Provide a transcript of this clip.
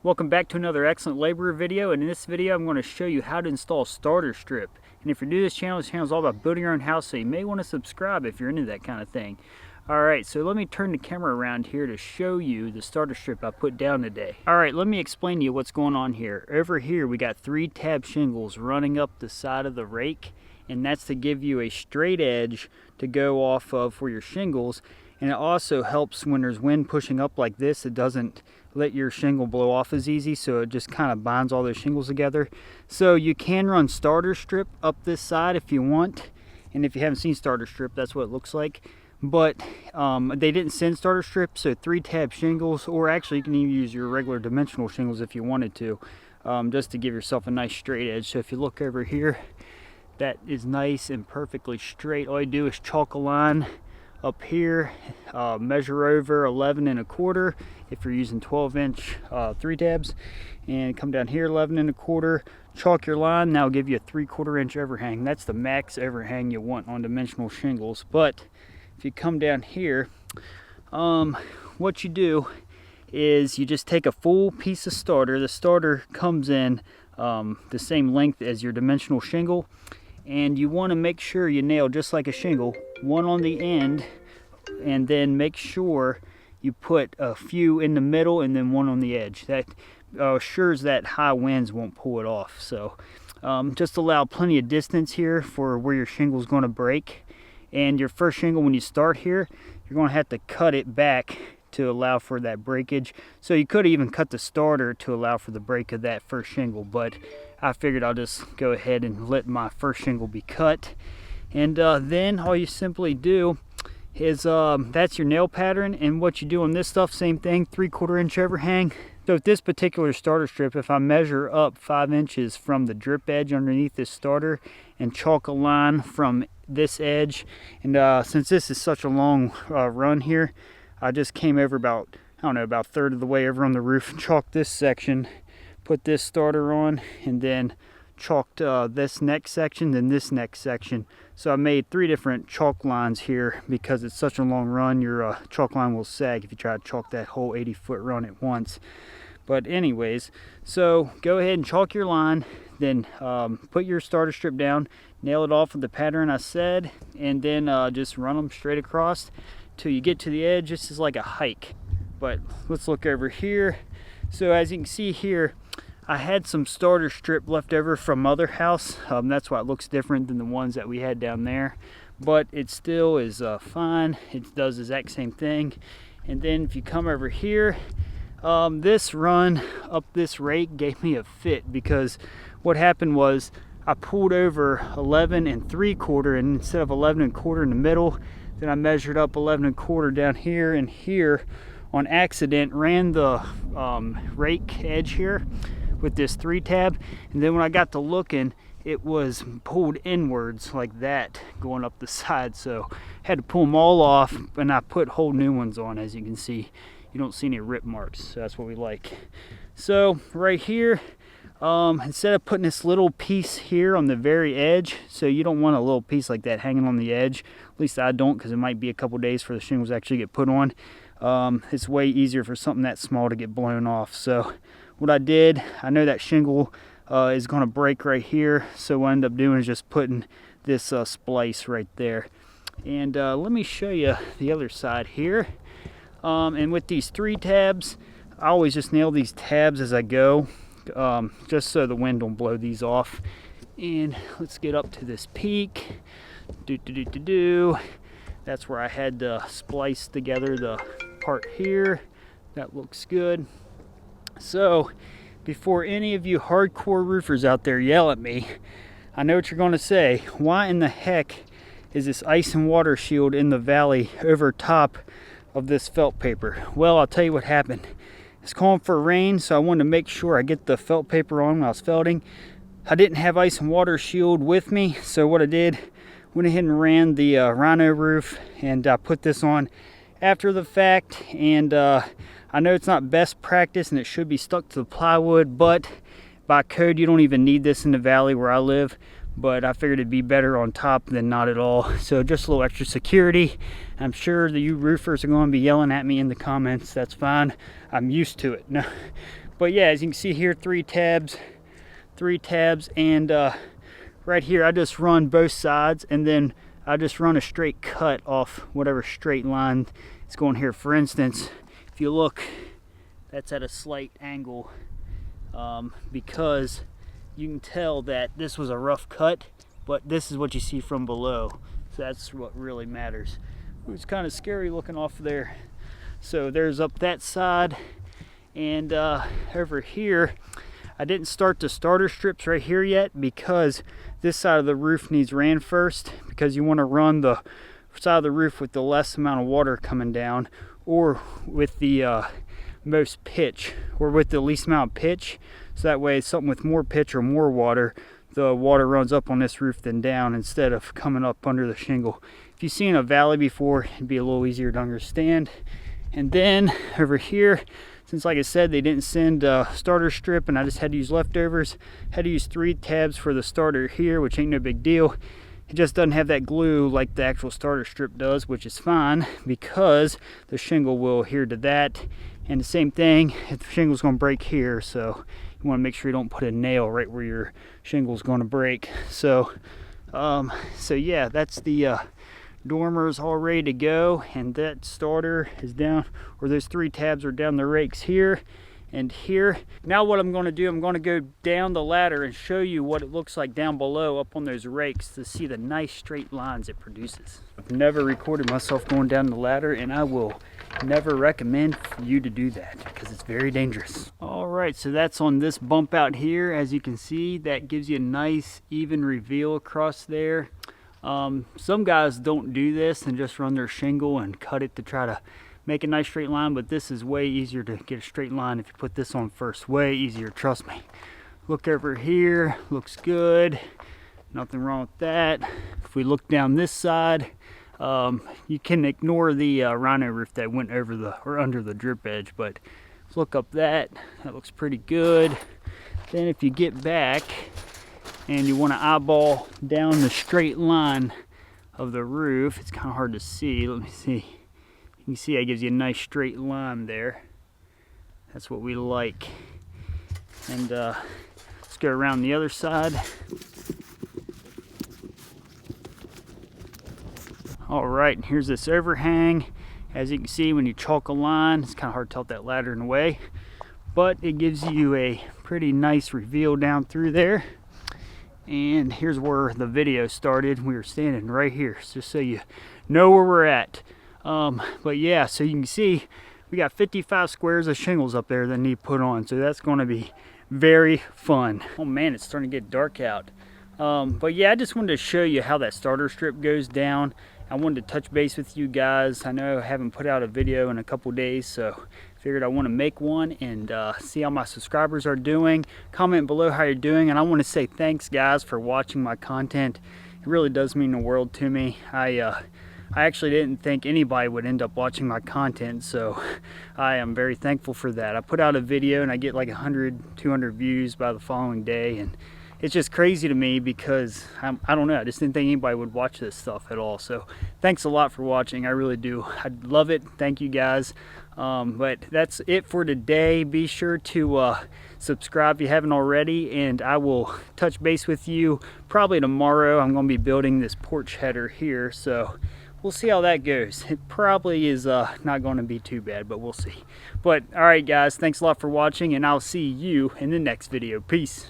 Welcome back to another excellent laborer video, and in this video I'm going to show you how to install starter strip. And if you're new to this channel is all about building your own house, so you may want to subscribe if you're into that kind of thing. Alright, so let me turn the camera around here to show you the starter strip I put down today. Alright, let me explain to you what's going on here. Over here we got 3 tab shingles running up the side of the rake, and that's to give you a straight edge to go off of for your shingles. And it also helps when there's wind pushing up like this, it doesn't let your shingle blow off as easy, so it just kind of binds all those shingles together. So you can run starter strip up this side if you want, and if you haven't seen starter strip, that's what it looks like. But they didn't send starter strip, so 3 tab shingles, or actually you can even use your regular dimensional shingles if you wanted to, just to give yourself a nice straight edge. So if you look over here, that is nice and perfectly straight. All you do is chalk a line up here, measure over 11 1/4 if you're using 12-inch 3 tabs, and come down here 11 1/4, chalk your line. Now give you a 3/4 inch overhang. That's the max overhang you want on dimensional shingles. But if you come down here, what you do is you just take a full piece of starter. The starter comes in the same length as your dimensional shingle, and you want to make sure you nail, just like a shingle, one on the end, and then make sure you put a few in the middle and then one on the edge. That assures that high winds won't pull it off. So just allow plenty of distance here for where your shingle is going to break. And your first shingle, when you start here, you're going to have to cut it back to allow for that breakage. So you could even cut the starter to allow for the break of that first shingle, but I figured I'll just go ahead and let my first shingle be cut. And then all you simply do is that's your nail pattern. And what you do on this stuff, same thing, 3/4 inch overhang. So with this particular starter strip, if I measure up 5 inches from the drip edge underneath this starter and chalk a line from this edge, and since this is such a long run here, I just came over about, I don't know, about a third of the way over on the roof, chalked this section, put this starter on, and then chalked this next section, then this next section. So I made 3 different chalk lines here because it's such a long run. Your chalk line will sag if you try to chalk that whole 80-foot run at once. But anyways, so go ahead and chalk your line, then put your starter strip down, nail it off with the pattern I said, and then just run them straight across till you get to the edge. This is like a hike. But let's look over here. So as you can see here, I had some starter strip left over from other house. That's why it looks different than the ones that we had down there. But it still is fine. It does the exact same thing. And then if you come over here, this run up this rake gave me a fit, because what happened was I pulled over 11 3/4, and instead of 11 1/4 in the middle, then I measured up 11 1/4 down here and here on accident, ran the rake edge here with this 3 tab, and then when I got to looking, it was pulled inwards like that going up the side, so I had to pull them all off, and I put whole new ones on. As you can see, you don't see any rip marks, so that's what we like. So right here, instead of putting this little piece here on the very edge, so you don't want a little piece like that hanging on the edge, at least I don't, because it might be a couple days for the shingles actually get put on. It's way easier for something that small to get blown off. So what I did, I know that shingle is going to break right here, so what I end up doing is just putting this splice right there. And let me show you the other side here. And with these 3 tabs, I always just nail these tabs as I go, just so the wind don't blow these off. And let's get up to this peak. That's where I had to splice together the part here. That looks good. So before any of you hardcore roofers out there yell at me, I know what you're going to say. Why in the heck is this ice and water shield in the valley over top of this felt paper? Well, I'll tell you what happened. It's calling for rain, so I wanted to make sure I get the felt paper on when I was felting. I didn't have ice and water shield with me, so what I did, went ahead and ran the rhino roof, and I put this on after the fact. And I know it's not best practice and it should be stuck to the plywood, but by code you don't even need this in the valley where I live. But I figured it'd be better on top than not at all. So just a little extra security. I'm sure that you roofers are going to be yelling at me in the comments. That's fine. I'm used to it. No, But yeah, as you can see here, 3 tabs, and right here I just run both sides, and then I just run a straight cut off whatever straight line is going here. For instance, if you look, that's at a slight angle because you can tell that this was a rough cut, but this is what you see from below. So that's what really matters. It's kind of scary looking off there. So there's up that side, and over here, I didn't start the starter strips right here yet because this side of the roof needs ran first, because you want to run the side of the roof with the less amount of water coming down, or with the most pitch, or with the least amount of pitch. So that way something with more pitch or more water, the water runs up on this roof than down, instead of coming up under the shingle. If you've seen a valley before, it'd be a little easier to understand. And then over here, since like I said, they didn't send a starter strip and I just had to use leftovers, had to use 3 tabs for the starter here, which ain't no big deal. It just doesn't have that glue like the actual starter strip does, which is fine because the shingle will adhere to that. And the same thing, if the shingle's gonna break here, so you wanna make sure you don't put a nail right where your shingle's gonna break. So yeah, that's the dormers all ready to go, and that starter is down, or those 3 tabs are down the rakes here and here. Now what I'm going to do, I'm going to go down the ladder and show you what it looks like down below up on those rakes to see the nice straight lines it produces. I've never recorded myself going down the ladder, and I will never recommend for you to do that because it's very dangerous. All right, so that's on this bump out here. As you can see, that gives you a nice even reveal across there. Some guys don't do this and just run their shingle and cut it to try to make a nice straight line, but this is way easier to get a straight line if you put this on first. Way easier, trust me. Look over here, looks good, nothing wrong with that. If we look down this side, you can ignore the rhino roof that went over the or under the drip edge, but look up that looks pretty good. Then if you get back and you want to eyeball down the straight line of the roof, it's kind of hard to see. Let me see. You can see it gives you a nice straight line there. That's what we like. And let's go around the other side. All right, here's this overhang. As you can see, when you chalk a line, it's kind of hard to tilt that ladder in the way, but it gives you a pretty nice reveal down through there. And here's where the video started. We were standing right here, just so you know where we're at. But yeah, so you can see we got 55 squares of shingles up there that need put on, so that's going to be very fun. Oh man, it's starting to get dark out. But yeah, I just wanted to show you how that starter strip goes down. I wanted to touch base with you guys. I know I haven't put out a video in a couple days, so figured I want to make one and see how my subscribers are doing. Comment below how you're doing, and I want to say thanks guys for watching my content. It really does mean the world to me. I actually didn't think anybody would end up watching my content, so I am very thankful for that. I put out a video and I get like 100, 200 views by the following day, and it's just crazy to me because I don't know, I just didn't think anybody would watch this stuff at all. So thanks a lot for watching, I really do. I love it, thank you guys. But that's it for today. Be sure to subscribe if you haven't already, and I will touch base with you probably tomorrow. I'm going to be building this porch header here, so we'll see how that goes. It probably is not going to be too bad, but we'll see. But all right guys, thanks a lot for watching, and I'll see you in the next video. Peace.